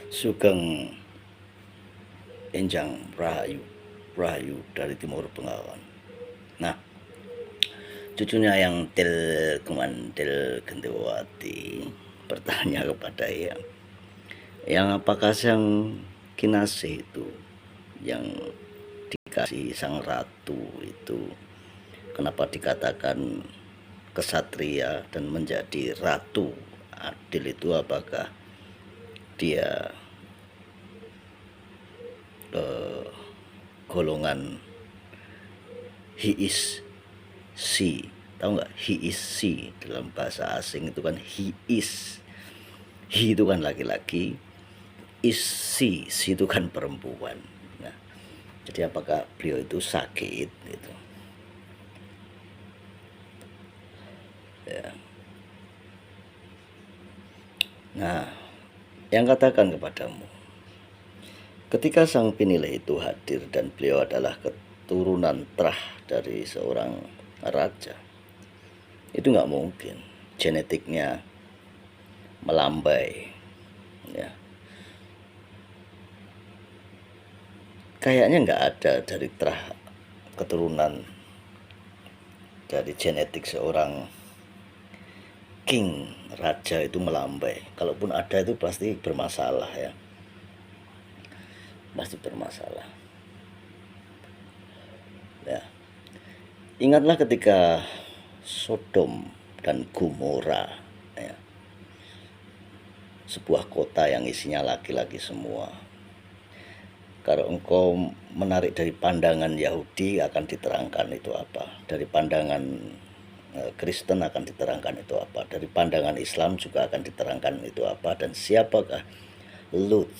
Sugeng Enjang Rahayu dari Timur Bengawan. Nah, cucunya yang Til Gendewati bertanya kepada yang apakah sang Kinasih itu yang dikasih sang ratu itu kenapa dikatakan kesatria dan menjadi ratu adil itu, apakah dia golongan he is she, tahu nggak? He is she dalam bahasa asing itu kan he is, he itu kan laki-laki, is she itu kan perempuan. Nah, jadi apakah beliau itu sakit gitu ya. Nah, yang katakan kepadamu, ketika sang Pinilih itu hadir dan beliau adalah keturunan terah dari seorang raja, itu nggak mungkin genetiknya melambai ya. Kayaknya nggak ada dari terah keturunan dari genetik seorang king, raja itu melambai. Kalaupun ada itu pasti bermasalah ya, pasti bermasalah ya. Ingatlah ketika Sodom dan Gomora ya, sebuah kota yang isinya laki-laki semua. Kalau engkau menarik dari pandangan Yahudi akan diterangkan itu apa, dari pandangan Kristen akan diterangkan itu apa, dari pandangan Islam juga akan diterangkan itu apa, dan siapakah Lot,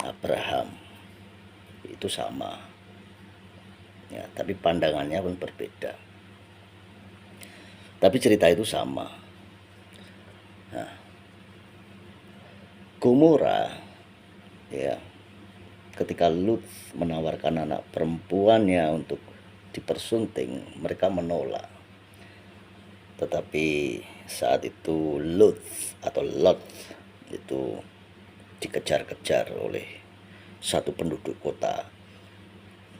Abraham itu sama ya, tapi pandangannya pun berbeda, tapi cerita itu sama. Nah, Gomora ya, ketika Lut menawarkan anak perempuannya untuk dipersunting, mereka menolak. Tetapi saat itu Lot itu dikejar-kejar oleh satu penduduk kota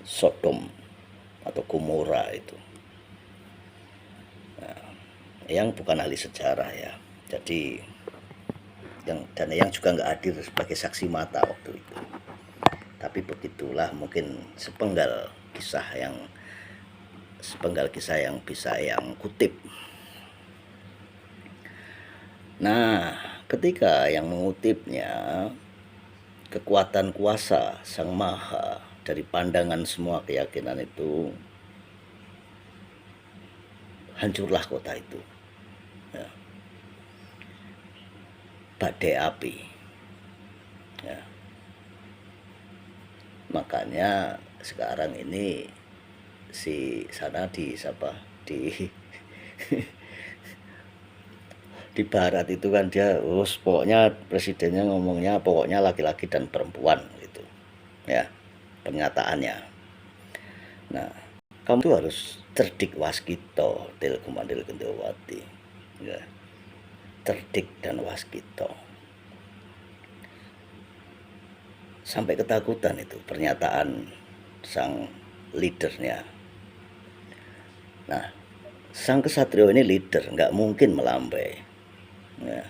Sodom atau Gomora itu. Nah, yang bukan ahli sejarah ya, jadi yang juga nggak hadir sebagai saksi mata waktu itu. Tapi begitulah mungkin sepenggal kisah yang bisa yang kutip. Nah, ketika yang mengutipnya kekuatan kuasa Sang Maha dari pandangan semua keyakinan itu, hancurlah kota itu ya. Badai api ya. Makanya sekarang ini si sana di di barat itu kan dia pokoknya presidennya ngomongnya pokoknya laki-laki dan perempuan gitu ya pernyataannya. Nah, kamu tuh harus cerdik waskito Til Gendewati ya, cerdik dan waskito. Sampai ketakutan itu pernyataan sang leadernya. Nah, sang kesatrio ini leader, nggak mungkin melambai ya.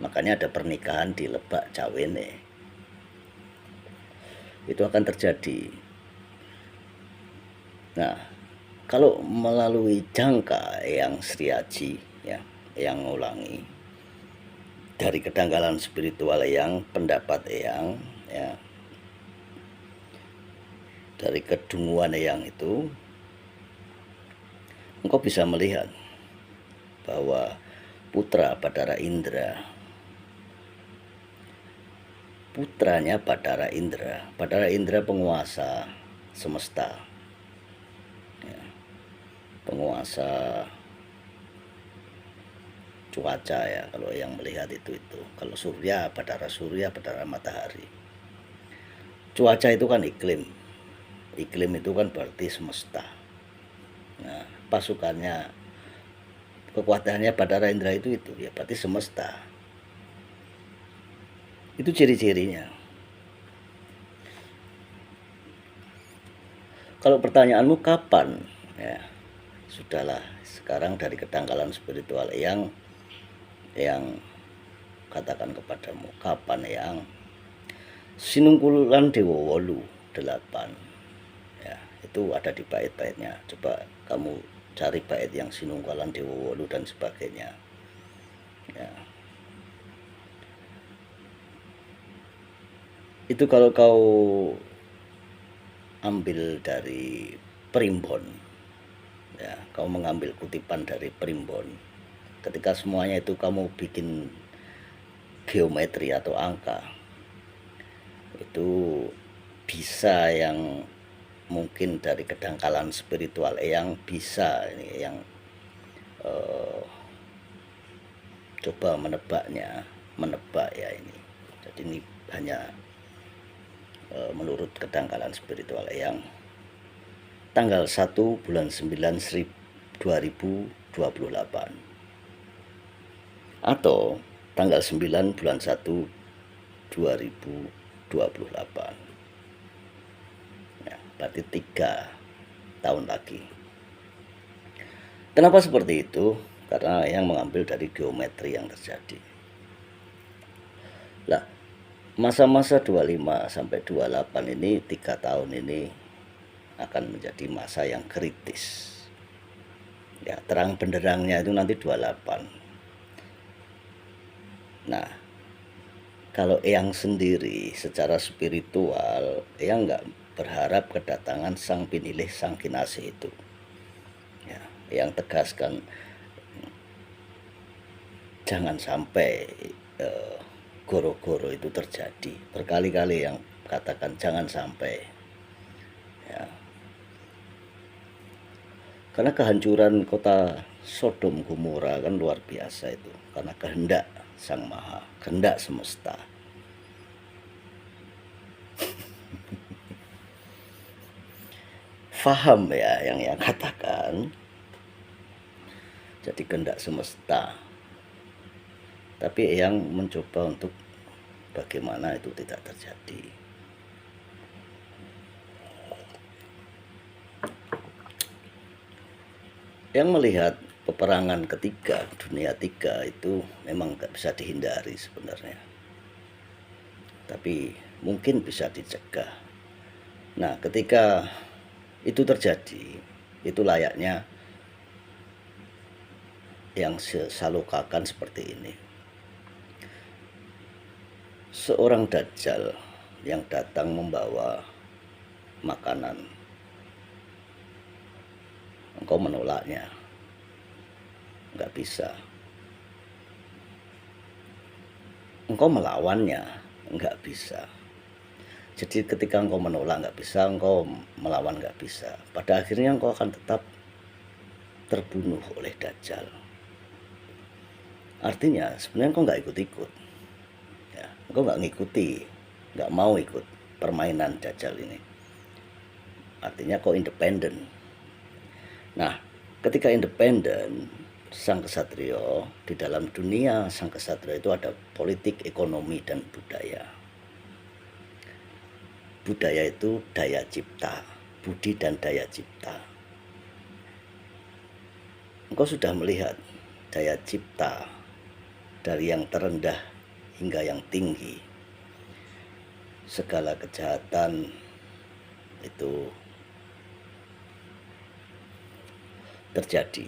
Makanya ada pernikahan di Lebak Cawene, itu akan terjadi. Nah, kalau melalui jangka yang Sri Aji ya, yang ngulangi dari kedangkalan spiritual yang pendapat yang ya, dari kedunguan yang itu, engkau bisa melihat bahwa putra Bathara Indra, putranya Bathara Indra penguasa semesta ya, penguasa cuaca ya, kalau yang melihat itu kalau surya Bathara matahari. Cuaca itu kan iklim itu kan berarti semesta. Nah, pasukannya, kekuatannya Bathara Indra itu ya berarti semesta Itu ciri-cirinya. Kalau pertanyaanmu kapan, ya sudahlah, sekarang dari kedangkalan spiritual yang katakan kepadamu, kapan yang sinungkulan dewa wolu 8, ya itu ada di bait-baitnya. Coba kamu cari bait yang sinungkulan dewa wolu dan sebagainya, ya. Itu kalau kau ambil dari Primbon, ya, kau mengambil kutipan dari Primbon, ketika semuanya itu kamu bikin geometri atau angka, itu bisa yang mungkin dari kedangkalan spiritual yang bisa ini yang coba menebak ya ini. Jadi ini hanya menurut kedangkalan spiritual yang tanggal 1 bulan 9 2028 atau tanggal 9 bulan 1 2028, ya, berarti 3 tahun lagi. Kenapa seperti itu? Karena yang mengambil dari geometri yang terjadi. Lah, masa-masa 25 sampai 28 ini, 3 tahun ini akan menjadi masa yang kritis. Ya, terang benderangnya itu nanti 28. Nah, kalau Eyang sendiri secara spiritual, Eyang nggak berharap kedatangan sang pinilih, sang kinasih itu. Ya, Eyang tegaskan jangan sampai goro-goro itu terjadi. Berkali-kali yang katakan jangan sampai, ya. Karena kehancuran kota Sodom Gomora kan luar biasa itu, karena kehendak Sang Maha, kehendak semesta. Faham ya yang katakan. Jadi kehendak semesta. Tapi yang mencoba untuk bagaimana itu tidak terjadi. Yang melihat peperangan ketiga, dunia tiga itu memang gak bisa dihindari sebenarnya. Tapi mungkin bisa dicegah. Nah, ketika itu terjadi, itu layaknya yang salokakan seperti ini. Seorang dajjal yang datang membawa makanan, engkau menolaknya, nggak bisa. Engkau melawannya, nggak bisa. Jadi ketika engkau menolak nggak bisa, engkau melawan nggak bisa. Pada akhirnya engkau akan tetap terbunuh oleh dajjal. Artinya sebenarnya engkau nggak ikut-ikut, ya, engkau nggak ngikuti, nggak mau ikut permainan dajjal ini. Artinya kau independen. Nah, ketika independen, sang kesatrio, di dalam dunia sang kesatrio itu ada politik, ekonomi, dan budaya. Budaya itu daya cipta, budi dan daya cipta. Engkau sudah melihat daya cipta dari yang terendah hingga yang tinggi. Segala kejahatan itu terjadi.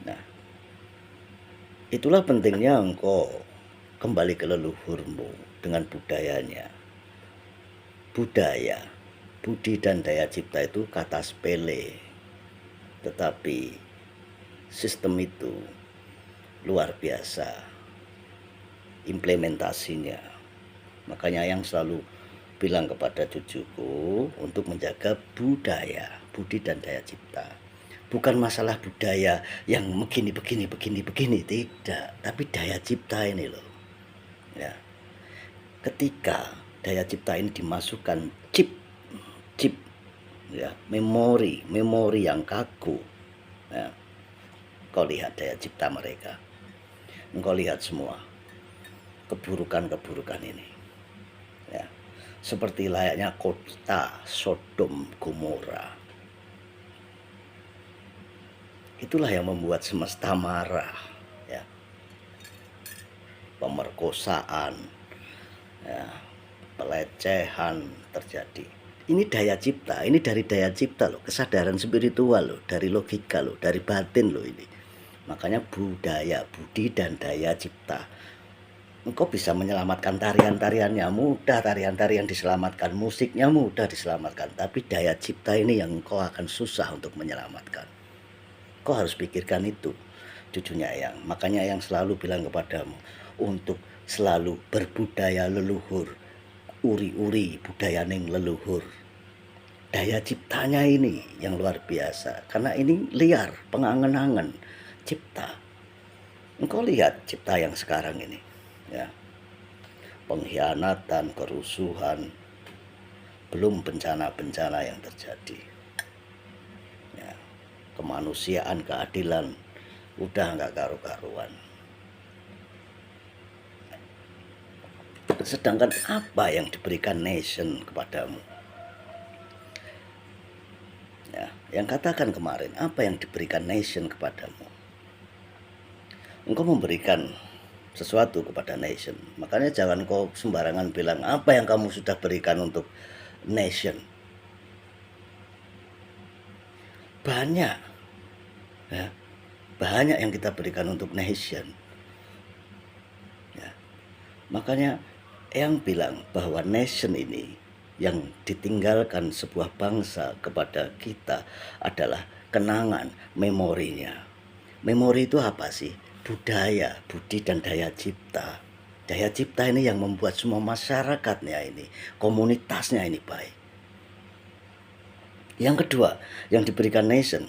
Nah, itulah pentingnya engkau kembali ke leluhurmu dengan budayanya. Budaya, budi dan daya cipta itu kata sepele, tetapi sistem itu luar biasa implementasinya. Makanya yang selalu bilang kepada cucuku untuk menjaga budaya, budi dan daya cipta. Bukan masalah budaya yang begini, tidak. Tapi daya cipta ini loh. Ya. Ketika daya cipta ini dimasukkan chip, ya, memori yang kaku. Ya. Kau lihat daya cipta mereka. Engkau lihat semua. keburukan-keburukan ini. Ya, seperti layaknya kota Sodom Gomora. Itulah yang membuat semesta marah. Ya, pemerkosaan, ya, pelecehan terjadi. Ini daya cipta, ini dari daya cipta loh, kesadaran spiritual loh, dari logika loh, dari batin loh ini. Makanya budaya, budi dan daya cipta. Engkau bisa menyelamatkan tarian-tariannya mudah, tarian-tarian diselamatkan, musiknya mudah diselamatkan, tapi daya cipta ini yang engkau akan susah untuk menyelamatkan. Kau harus pikirkan itu, cucunya Eyang. Makanya Eyang selalu bilang kepadamu untuk selalu berbudaya leluhur, uri-uri budaya ning leluhur. Daya ciptanya ini yang luar biasa, karena ini liar, pengangen-angen cipta. Engkau lihat cipta yang sekarang ini, ya, pengkhianatan, kerusuhan, belum bencana-bencana yang terjadi, ya, kemanusiaan, keadilan udah nggak karu-karuan. Sedangkan apa yang diberikan nation kepadamu? Ya, yang katakan kemarin, apa yang diberikan nation kepadamu? Engkau memberikan sesuatu kepada nation. Makanya jangan kau sembarangan bilang apa yang kamu sudah berikan untuk nation. Banyak, ya, banyak yang kita berikan untuk nation. Ya, makanya yang bilang bahwa nation ini yang ditinggalkan sebuah bangsa kepada kita adalah kenangan, memorinya. Memori itu apa sih? Budaya, budi dan daya cipta. Daya cipta ini yang membuat semua masyarakatnya ini, komunitasnya ini baik. Yang kedua, yang diberikan nation,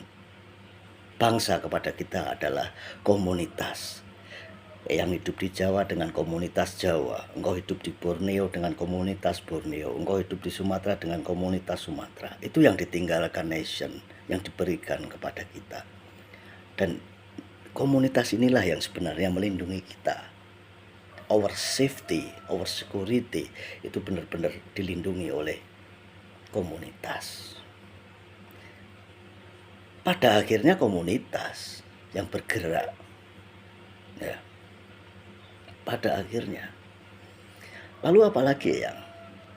bangsa kepada kita adalah komunitas. Yang hidup di Jawa dengan komunitas Jawa, engkau hidup di Borneo dengan komunitas Borneo, engkau hidup di Sumatera dengan komunitas Sumatera. Itu yang ditinggalkan nation, yang diberikan kepada kita. Dan komunitas inilah yang sebenarnya melindungi kita. Our safety, our security itu benar-benar dilindungi oleh komunitas. Pada akhirnya komunitas yang bergerak, ya, pada akhirnya. Lalu apalagi yang,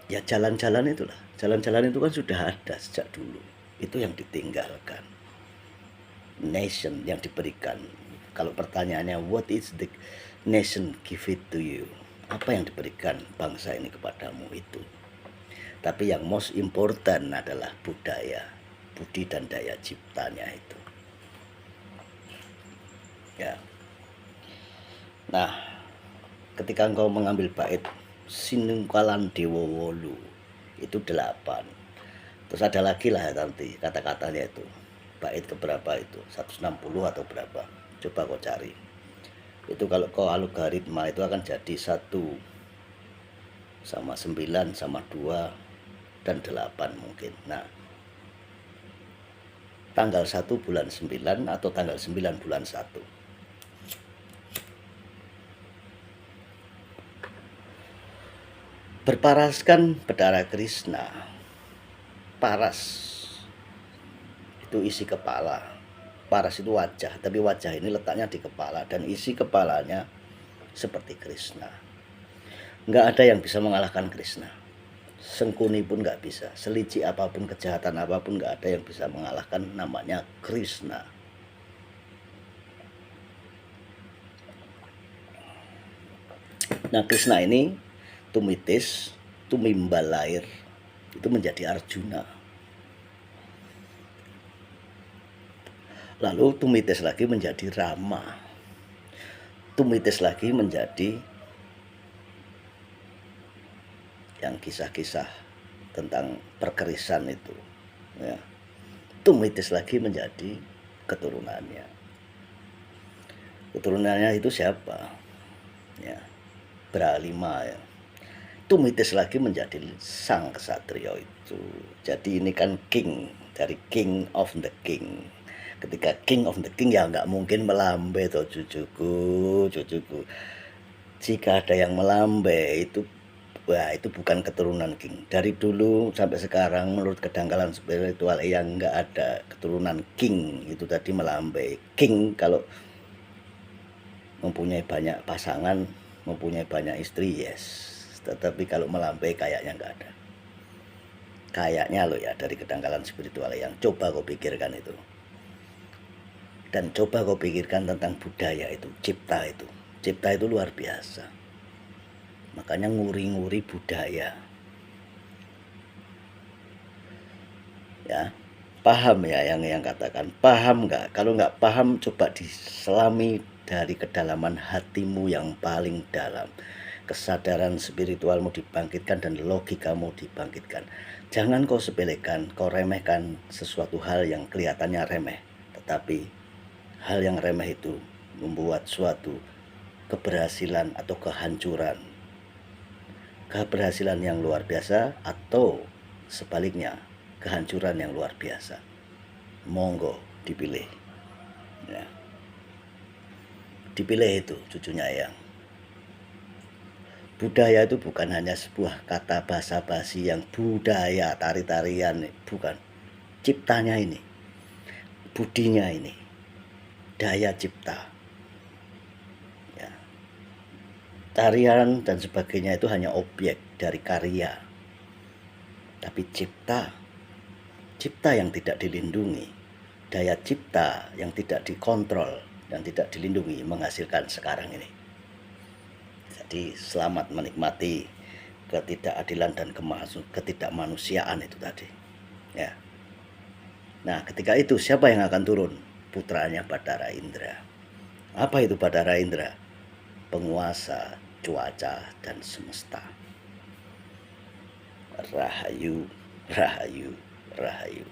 ya jalan-jalan itulah. Jalan-jalan itu kan sudah ada sejak dulu. Itu yang ditinggalkan. Nation yang diberikan. Kalau pertanyaannya, what is the nation give it to you? Apa yang diberikan bangsa ini kepadamu itu? Tapi yang most important adalah budaya, budi dan daya ciptanya itu. Ya. Nah, ketika engkau mengambil bait Sinungkalan Dewa Wolu itu 8. Terus ada lagi lah nanti kata-katanya itu. Bait keberapa itu? 160 atau berapa? Coba kau cari. Itu kalau kau algoritma itu akan jadi 1 sama 9 sama 2 dan 8 mungkin. Nah, tanggal 1 bulan 9 atau tanggal 9 bulan 1. Berparaskan bedara Krishna. Paras itu isi kepala. Paras itu wajah, tapi wajah ini letaknya di kepala dan isi kepalanya seperti Krishna. Nggak ada yang bisa mengalahkan Krishna. Sengkuni pun nggak bisa, selicik apapun, kejahatan apapun nggak ada yang bisa mengalahkan namanya Krishna. Nah, Krishna ini tumitis, tumimbal lahir, itu menjadi Arjuna. Lalu tumitis lagi menjadi Rama. Tumitis lagi menjadi yang kisah-kisah tentang perkerisan itu. Ya. Tumitis lagi menjadi keturunannya. Keturunannya itu siapa? Ya, Brahma ya. Tumitis lagi menjadi sang kesatria itu. Jadi ini kan king, dari king of the king. Ketika king of the king ya nggak mungkin melambai toh cucuku. Jika ada yang melambai itu, wah itu bukan keturunan king. Dari dulu sampai sekarang menurut kedangkalan spiritual yang nggak ada keturunan king itu tadi melambai. King kalau mempunyai banyak pasangan, mempunyai banyak istri, yes. Tetapi kalau melambai kayaknya nggak ada. Kayaknya loh ya, dari kedangkalan spiritual yang coba kau pikirkan itu. Dan coba kau pikirkan tentang budaya itu, cipta itu. Cipta itu luar biasa. Makanya nguri-nguri budaya. Ya, paham ya yang katakan. Paham nggak? Kalau nggak paham, coba diselami dari kedalaman hatimu yang paling dalam. Kesadaran spiritualmu dibangkitkan dan logikamu dibangkitkan. Jangan kau sepelekan, kau remehkan sesuatu hal yang kelihatannya remeh. Tetapi hal yang remeh itu membuat suatu keberhasilan atau kehancuran. Keberhasilan yang luar biasa atau sebaliknya kehancuran yang luar biasa. Monggo dipilih. Ya. Dipilih itu cucunya yang. Budaya itu bukan hanya sebuah kata basa-basi yang budaya tari-tarian, bukan. Ciptanya ini, budinya ini, daya cipta. Ya. Tarian dan sebagainya itu hanya objek dari karya. Tapi cipta yang tidak dilindungi, daya cipta yang tidak dikontrol dan tidak dilindungi menghasilkan sekarang ini. Jadi selamat menikmati ketidakadilan dan ketidakmanusiaan itu tadi. Ya. Nah, ketika itu siapa yang akan turun? Putranya Bathara Indra. Apa itu Bathara Indra? Penguasa cuaca dan semesta. Rahayu, rahayu, rahayu.